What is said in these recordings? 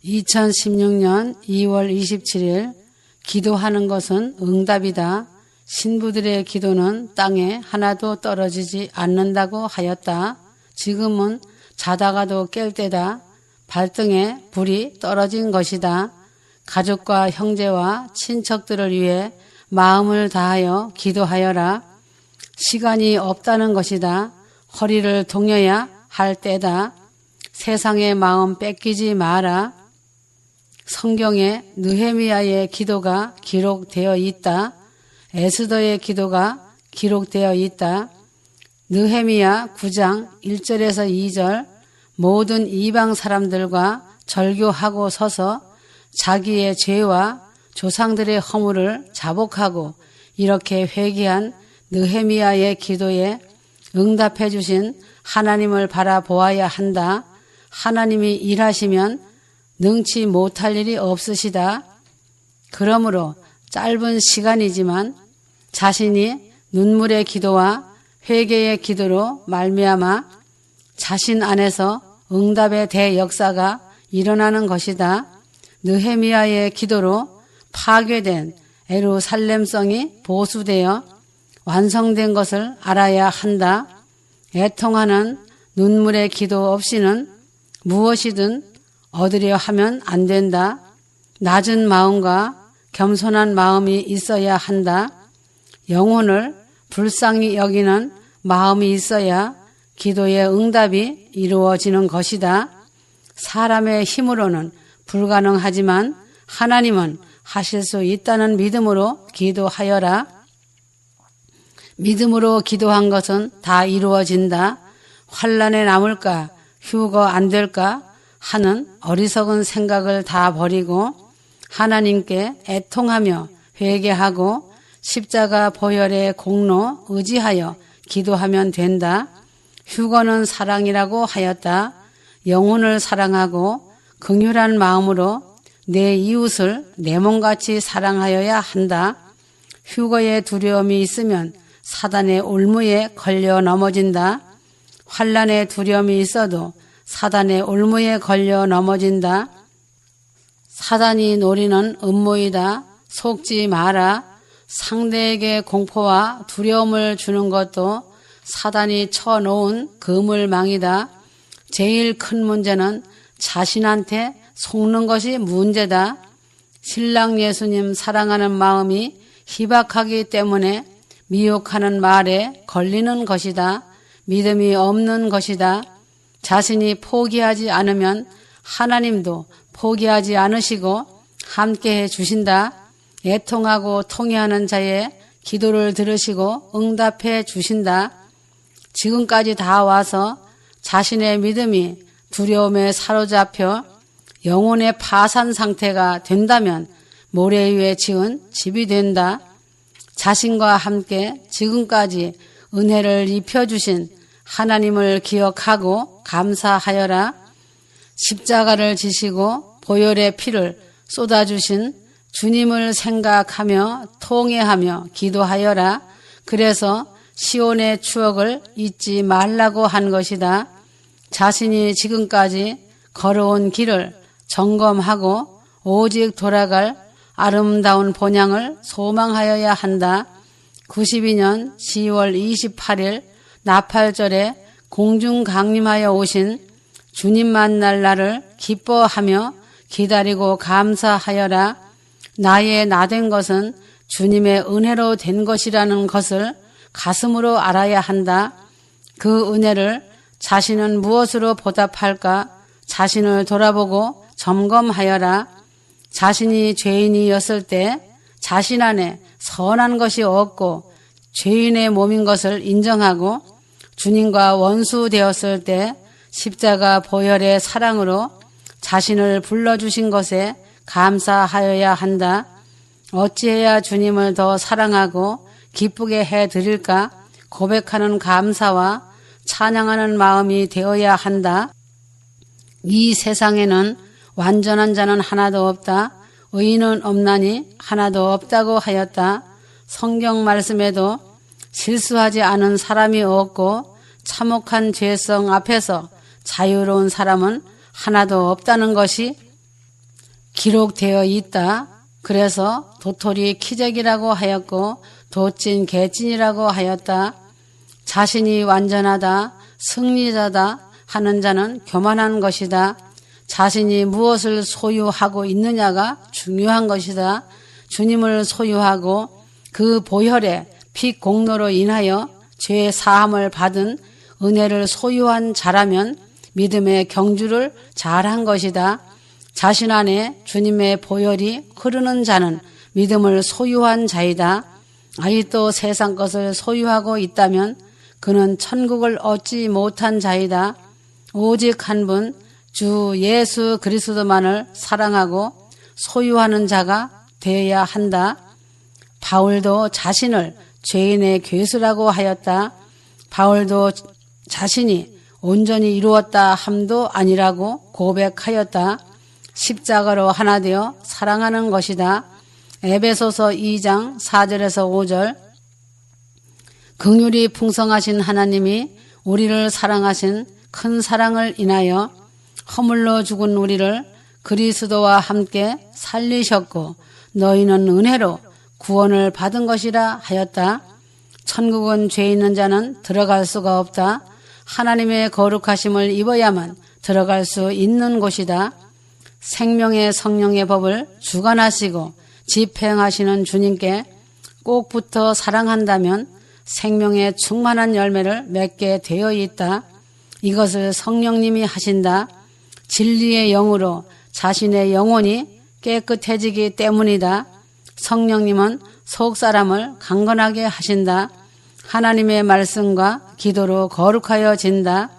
2016년 2월 27일 기도하는 것은 응답이다. 신부들의 기도는 땅에 하나도 떨어지지 않는다고 하였다. 지금은 자다가도 깰 때다. 발등에 불이 떨어진 것이다. 가족과 형제와 친척들을 위해 마음을 다하여 기도하여라. 시간이 없다는 것이다. 허리를 동여야 할 때다. 세상의 마음 뺏기지 마라. 성경에 느헤미야의 기도가 기록되어 있다. 에스더의 기도가 기록되어 있다. 느헤미야 9장 1절에서 2절 모든 이방 사람들과 절교하고 서서 자기의 죄와 조상들의 허물을 자복하고 이렇게 회개한 느헤미야의 기도에 응답해 주신 하나님을 바라보아야 한다. 하나님이 일하시면 능치 못할 일이 없으시다. 그러므로 짧은 시간이지만 자신이 눈물의 기도와 회개의 기도로 말미암아 자신 안에서 응답의 대역사가 일어나는 것이다. 느헤미야의 기도로 파괴된 예루살렘성이 보수되어 완성된 것을 알아야 한다. 애통하는 눈물의 기도 없이는 무엇이든 얻으려 하면 안 된다. 낮은 마음과 겸손한 마음이 있어야 한다. 영혼을 불쌍히 여기는 마음이 있어야 기도의 응답이 이루어지는 것이다. 사람의 힘으로는 불가능하지만 하나님은 하실 수 있다는 믿음으로 기도하여라. 믿음으로 기도한 것은 다 이루어진다. 환난에 남을까 휴거 안 될까 하는 어리석은 생각을 다 버리고 하나님께 애통하며 회개하고 십자가 보혈의 공로 의지하여 기도하면 된다. 휴거는 사랑이라고 하였다. 영혼을 사랑하고 긍휼한 마음으로 내 이웃을 내 몸같이 사랑하여야 한다. 휴거의 두려움이 있으면 사단의 올무에 걸려 넘어진다. 환난의 두려움이 있어도 사단의 올무에 걸려 넘어진다. 사단이 노리는 음모이다. 속지 마라. 상대에게 공포와 두려움을 주는 것도 사단이 쳐놓은 그물망이다. 제일 큰 문제는 자신한테 속는 것이 문제다. 신랑 예수님 사랑하는 마음이 희박하기 때문에 미혹하는 말에 걸리는 것이다. 믿음이 없는 것이다. 자신이 포기하지 않으면 하나님도 포기하지 않으시고 함께해 주신다. 애통하고 통회하는 자의 기도를 들으시고 응답해 주신다. 지금까지 다 와서 자신의 믿음이 두려움에 사로잡혀 영혼의 파산 상태가 된다면 모래 위에 지은 집이 된다. 자신과 함께 지금까지 은혜를 입혀주신 하나님을 기억하고 감사하여라. 십자가를 지시고 보혈의 피를 쏟아주신 주님을 생각하며 통회하며 기도하여라. 그래서 시온의 추억을 잊지 말라고 한 것이다. 자신이 지금까지 걸어온 길을 점검하고 오직 돌아갈 아름다운 본향을 소망하여야 한다. 92년 10월 28일 나팔절에 공중 강림하여 오신 주님 만날 날을 기뻐하며 기다리고 감사하여라. 나의 나된 것은 주님의 은혜로 된 것이라는 것을 가슴으로 알아야 한다. 그 은혜를 자신은 무엇으로 보답할까? 자신을 돌아보고 점검하여라. 자신이 죄인이었을 때 자신 안에 선한 것이 없고 죄인의 몸인 것을 인정하고 주님과 원수 되었을 때 십자가 보혈의 사랑으로 자신을 불러주신 것에 감사하여야 한다. 어찌해야 주님을 더 사랑하고 기쁘게 해드릴까? 고백하는 감사와 찬양하는 마음이 되어야 한다. 이 세상에는 완전한 자는 하나도 없다. 의인은 없나니 하나도 없다고 하였다. 성경 말씀에도 실수하지 않은 사람이 없고 참혹한 죄성 앞에서 자유로운 사람은 하나도 없다는 것이 기록되어 있다. 그래서 도토리 키재기라고 하였고 도찐 개찐이라고 하였다. 자신이 완전하다, 승리자다 하는 자는 교만한 것이다. 자신이 무엇을 소유하고 있느냐가 중요한 것이다. 주님을 소유하고 그 보혈의 피 공로로 인하여 죄 사함을 받은 은혜를 소유한 자라면 믿음의 경주를 잘한 것이다. 자신 안에 주님의 보혈이 흐르는 자는 믿음을 소유한 자이다. 아직도 세상 것을 소유하고 있다면 그는 천국을 얻지 못한 자이다. 오직 한 분 주 예수 그리스도만을 사랑하고 소유하는 자가 되어야 한다. 바울도 자신을 죄인의 괴수라고 하였다. 바울도 자신이 온전히 이루었다 함도 아니라고 고백하였다. 십자가로 하나 되어 사랑하는 것이다. 에베소서 2장 4절에서 5절. 긍휼이 풍성하신 하나님이 우리를 사랑하신 큰 사랑을 인하여 허물로 죽은 우리를 그리스도와 함께 살리셨고 너희는 은혜로 구원을 받은 것이라 하였다. 천국은 죄 있는 자는 들어갈 수가 없다. 하나님의 거룩하심을 입어야만 들어갈 수 있는 곳이다. 생명의 성령의 법을 주관하시고 집행하시는 주님께 꼭 붙어 사랑한다면 생명의 충만한 열매를 맺게 되어 있다. 이것을 성령님이 하신다. 진리의 영으로 자신의 영혼이 깨끗해지기 때문이다. 성령님은 속사람을 강건하게 하신다. 하나님의 말씀과 기도로 거룩하여진다.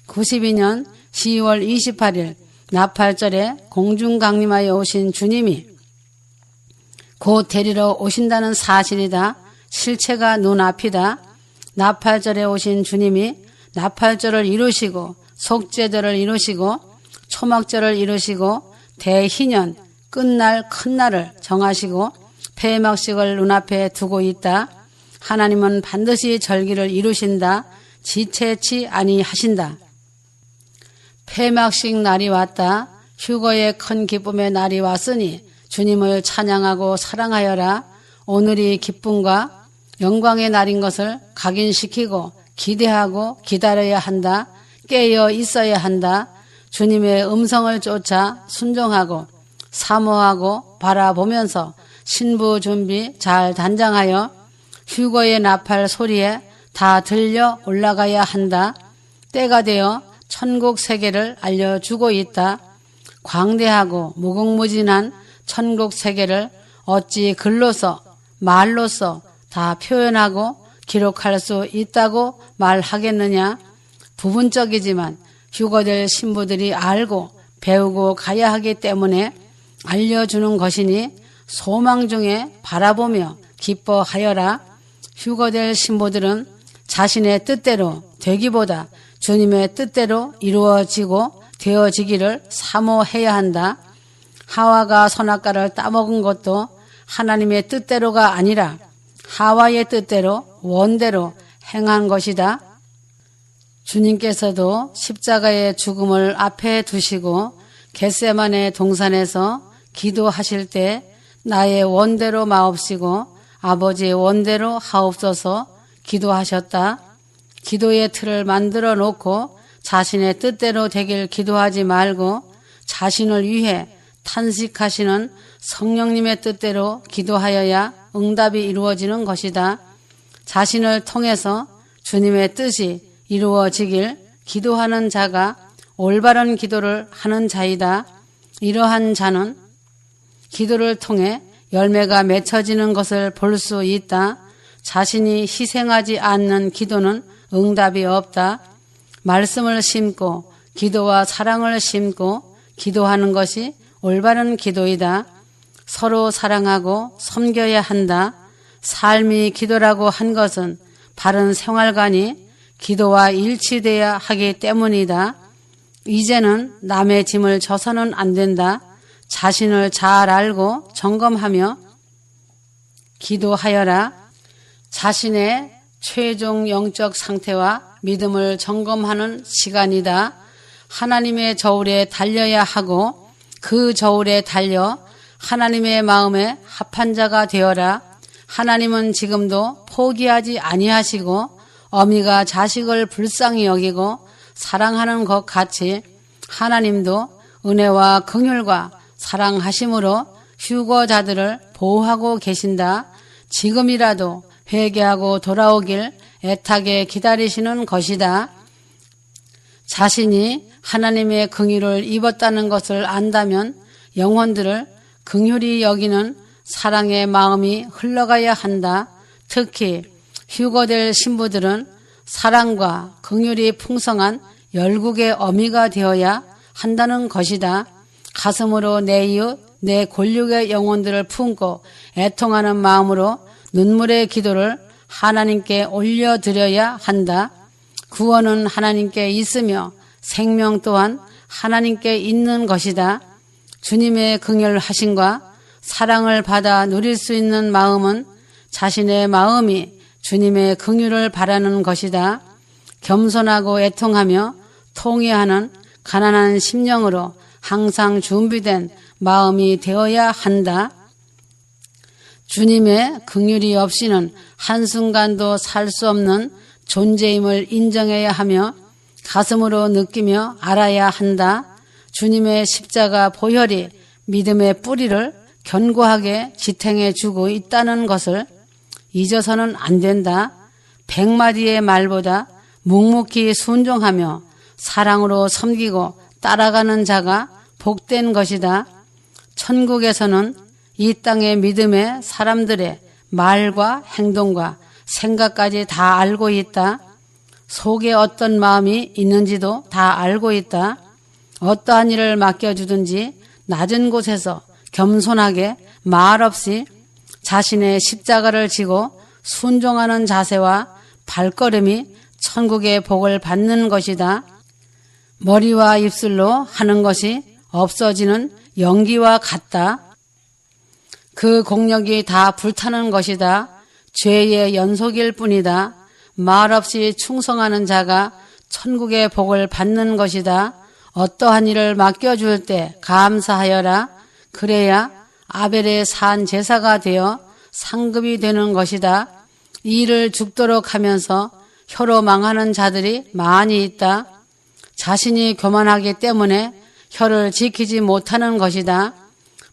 92년 10월 28일 나팔절에 공중 강림하여 오신 주님이 곧 데리러 오신다는 사실이다. 실체가 눈앞이다. 나팔절에 오신 주님이 나팔절을 이루시고 속죄절을 이루시고 초막절을 이루시고 대희년 끝날 큰 날을 정하시고 폐막식을 눈앞에 두고 있다. 하나님은 반드시 절기를 이루신다. 지체치 아니하신다. 폐막식 날이 왔다. 휴거의 큰 기쁨의 날이 왔으니 주님을 찬양하고 사랑하여라. 오늘이 기쁨과 영광의 날인 것을 각인시키고 기대하고 기다려야 한다. 깨어 있어야 한다. 주님의 음성을 쫓아 순종하고 사모하고 바라보면서 신부 준비 잘 단장하여 휴거의 나팔 소리에 다 들려 올라가야 한다. 때가 되어 천국 세계를 알려주고 있다. 광대하고 무궁무진한 천국 세계를 어찌 글로서 말로서 다 표현하고 기록할 수 있다고 말하겠느냐. 부분적이지만 휴거될 신부들이 알고 배우고 가야 하기 때문에 알려주는 것이니 소망 중에 바라보며 기뻐하여라. 휴거될 신부들은 자신의 뜻대로 되기보다 주님의 뜻대로 이루어지고 되어지기를 사모해야 한다. 하와가 선악과를 따먹은 것도 하나님의 뜻대로가 아니라 하와의 뜻대로 원대로 행한 것이다. 주님께서도 십자가의 죽음을 앞에 두시고 겟세마네 동산에서 기도하실 때 나의 원대로 마옵시고 아버지의 원대로 하옵소서 기도하셨다. 기도의 틀을 만들어 놓고 자신의 뜻대로 되길 기도하지 말고 자신을 위해 탄식하시는 성령님의 뜻대로 기도하여야 응답이 이루어지는 것이다. 자신을 통해서 주님의 뜻이 이루어지길 기도하는 자가 올바른 기도를 하는 자이다. 이러한 자는 기도를 통해 열매가 맺혀지는 것을 볼 수 있다. 자신이 희생하지 않는 기도는 응답이 없다. 말씀을 심고 기도와 사랑을 심고 기도하는 것이 올바른 기도이다. 서로 사랑하고 섬겨야 한다. 삶이 기도라고 한 것은 바른 생활관이 기도와 일치돼야 하기 때문이다. 이제는 남의 짐을 져서는 안 된다. 자신을 잘 알고 점검하며 기도하여라. 자신의 최종 영적 상태와 믿음을 점검하는 시간이다. 하나님의 저울에 달려야 하고 그 저울에 달려 하나님의 마음에 합한 자가 되어라. 하나님은 지금도 포기하지 아니하시고 어미가 자식을 불쌍히 여기고 사랑하는 것 같이 하나님도 은혜와 긍휼과 사랑하심으로 휴거자들을 보호하고 계신다. 지금이라도 회개하고 돌아오길 애타게 기다리시는 것이다. 자신이 하나님의 긍휼을 입었다는 것을 안다면 영혼들을 긍휼히 여기는 사랑의 마음이 흘러가야 한다. 특히 휴거될 신부들은 사랑과 긍휼이 풍성한 열국의 어미가 되어야 한다는 것이다. 가슴으로 내 이웃, 내 골육의 영혼들을 품고 애통하는 마음으로 눈물의 기도를 하나님께 올려드려야 한다. 구원은 하나님께 있으며 생명 또한 하나님께 있는 것이다. 주님의 긍휼하심과 사랑을 받아 누릴 수 있는 마음은 자신의 마음이 주님의 긍휼을 바라는 것이다. 겸손하고 애통하며 통회하는 가난한 심령으로 항상 준비된 마음이 되어야 한다. 주님의 긍휼이 없이는 한순간도 살 수 없는 존재임을 인정해야 하며 가슴으로 느끼며 알아야 한다. 주님의 십자가 보혈이 믿음의 뿌리를 견고하게 지탱해 주고 있다는 것을 잊어서는 안 된다. 100마디의 말보다 묵묵히 순종하며 사랑으로 섬기고 따라가는 자가 복된 것이다. 천국에서는 이 땅의 믿음의 사람들의 말과 행동과 생각까지 다 알고 있다. 속에 어떤 마음이 있는지도 다 알고 있다. 어떠한 일을 맡겨주든지 낮은 곳에서 겸손하게 말없이 자신의 십자가를 지고 순종하는 자세와 발걸음이 천국의 복을 받는 것이다. 머리와 입술로 하는 것이 없어지는 연기와 같다. 그 공력이 다 불타는 것이다. 죄의 연속일 뿐이다. 말없이 충성하는 자가 천국의 복을 받는 것이다. 어떠한 일을 맡겨줄 때 감사하여라. 그래야 아벨의 산 제사가 되어 상급이 되는 것이다. 이 일을 죽도록 하면서 혀로 망하는 자들이 많이 있다. 자신이 교만하기 때문에 혀를 지키지 못하는 것이다.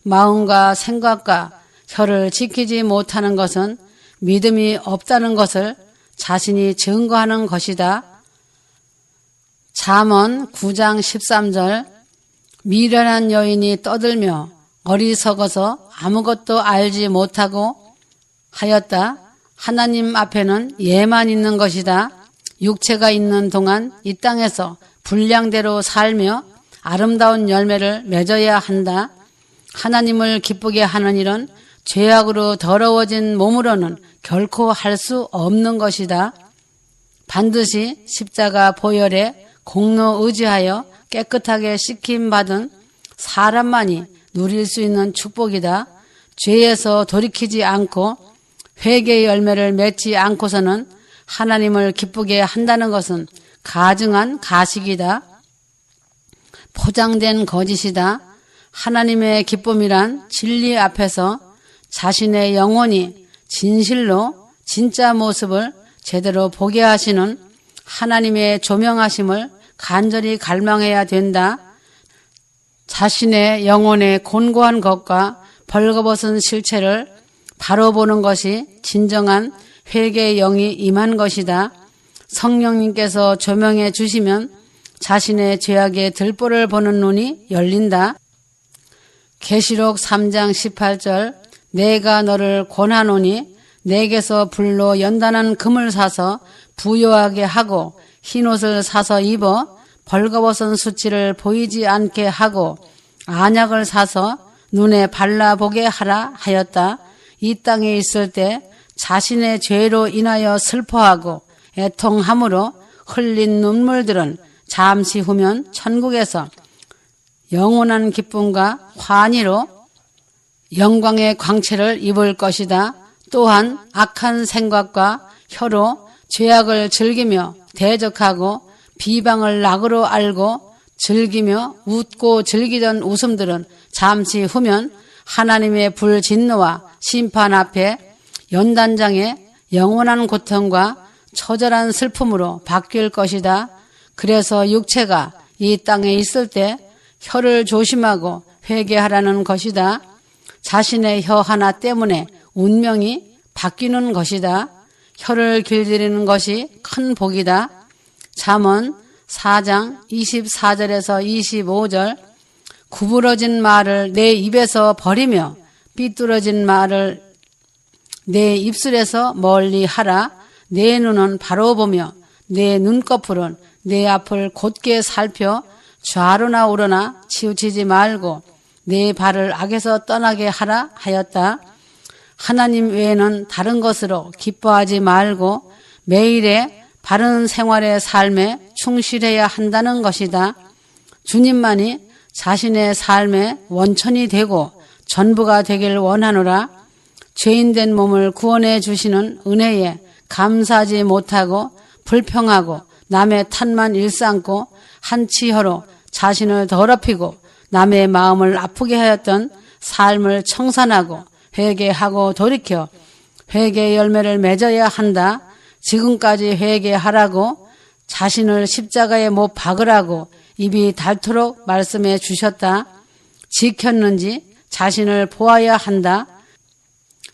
마음과 생각과 혀를 지키지 못하는 것은 믿음이 없다는 것을 자신이 증거하는 것이다. 잠언 9장 13절 미련한 여인이 떠들며 어리석어서 아무것도 알지 못하고 하였다. 하나님 앞에는 예만 있는 것이다. 육체가 있는 동안 이 땅에서 분량대로 살며 아름다운 열매를 맺어야 한다. 하나님을 기쁘게 하는 일은 죄악으로 더러워진 몸으로는 결코 할 수 없는 것이다. 반드시 십자가 보혈에 공로 의지하여 깨끗하게 씻김받은 사람만이 누릴 수 있는 축복이다. 죄에서 돌이키지 않고 회개의 열매를 맺지 않고서는 하나님을 기쁘게 한다는 것은 가증한 가식이다. 포장된 거짓이다. 하나님의 기쁨이란 진리 앞에서 자신의 영혼이 진실로 진짜 모습을 제대로 보게 하시는 하나님의 조명하심을 간절히 갈망해야 된다. 자신의 영혼의 곤고한 것과 벌거벗은 실체를 바로 보는 것이 진정한 회개의 영이 임한 것이다. 성령님께서 조명해 주시면 자신의 죄악의 들보를 보는 눈이 열린다. 계시록 3장 18절 내가 너를 권하노니 내게서 불로 연단한 금을 사서 부요하게 하고 흰옷을 사서 입어 벌거벗은 수치를 보이지 않게 하고 안약을 사서 눈에 발라보게 하라 하였다. 이 땅에 있을 때 자신의 죄로 인하여 슬퍼하고 애통함으로 흘린 눈물들은 잠시 후면 천국에서 영원한 기쁨과 환희로 영광의 광채를 입을 것이다. 또한 악한 생각과 혀로 죄악을 즐기며 대적하고 비방을 낙으로 알고 즐기며 웃고 즐기던 웃음들은 잠시 후면 하나님의 불진노와 심판 앞에 연단장의 영원한 고통과 처절한 슬픔으로 바뀔 것이다. 그래서 육체가 이 땅에 있을 때 혀를 조심하고 회개하라는 것이다. 자신의 혀 하나 때문에 운명이 바뀌는 것이다. 혀를 길들이는 것이 큰 복이다. 잠언 4장 24절에서 25절 구부러진 말을 내 입에서 버리며 삐뚤어진 말을 내 입술에서 멀리 하라. 내 눈은 바로 보며 내 눈꺼풀은 내 앞을 곧게 살펴 좌로나 우로나 치우치지 말고 내 발을 악에서 떠나게 하라 하였다. 하나님 외에는 다른 것으로 기뻐하지 말고 매일의 바른 생활의 삶에 충실해야 한다는 것이다. 주님만이 자신의 삶의 원천이 되고 전부가 되길 원하노라. 죄인된 몸을 구원해 주시는 은혜에 감사하지 못하고 불평하고 남의 탓만 일삼고 한치혀로 자신을 더럽히고 남의 마음을 아프게 하였던 삶을 청산하고 회개하고 돌이켜 회개 열매를 맺어야 한다. 지금까지 회개하라고 자신을 십자가에 못 박으라고 입이 닳도록 말씀해 주셨다. 지켰는지 자신을 보아야 한다.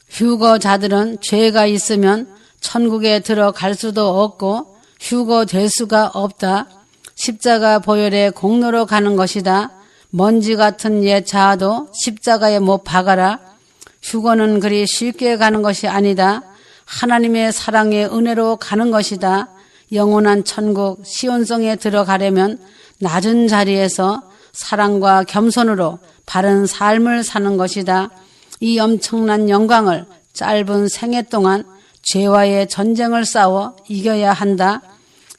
휴거자들은 죄가 있으면 천국에 들어갈 수도 없고 휴거될 수가 없다. 십자가 보혈의 공로로 가는 것이다. 먼지 같은 옛 자아도 십자가에 못 박아라. 휴거는 그리 쉽게 가는 것이 아니다. 하나님의 사랑의 은혜로 가는 것이다. 영원한 천국 시온성에 들어가려면 낮은 자리에서 사랑과 겸손으로 바른 삶을 사는 것이다. 이 엄청난 영광을 짧은 생애 동안 죄와의 전쟁을 싸워 이겨야 한다.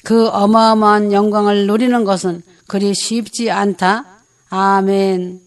그 어마어마한 영광을 누리는 것은 그리 쉽지 않다. 아멘.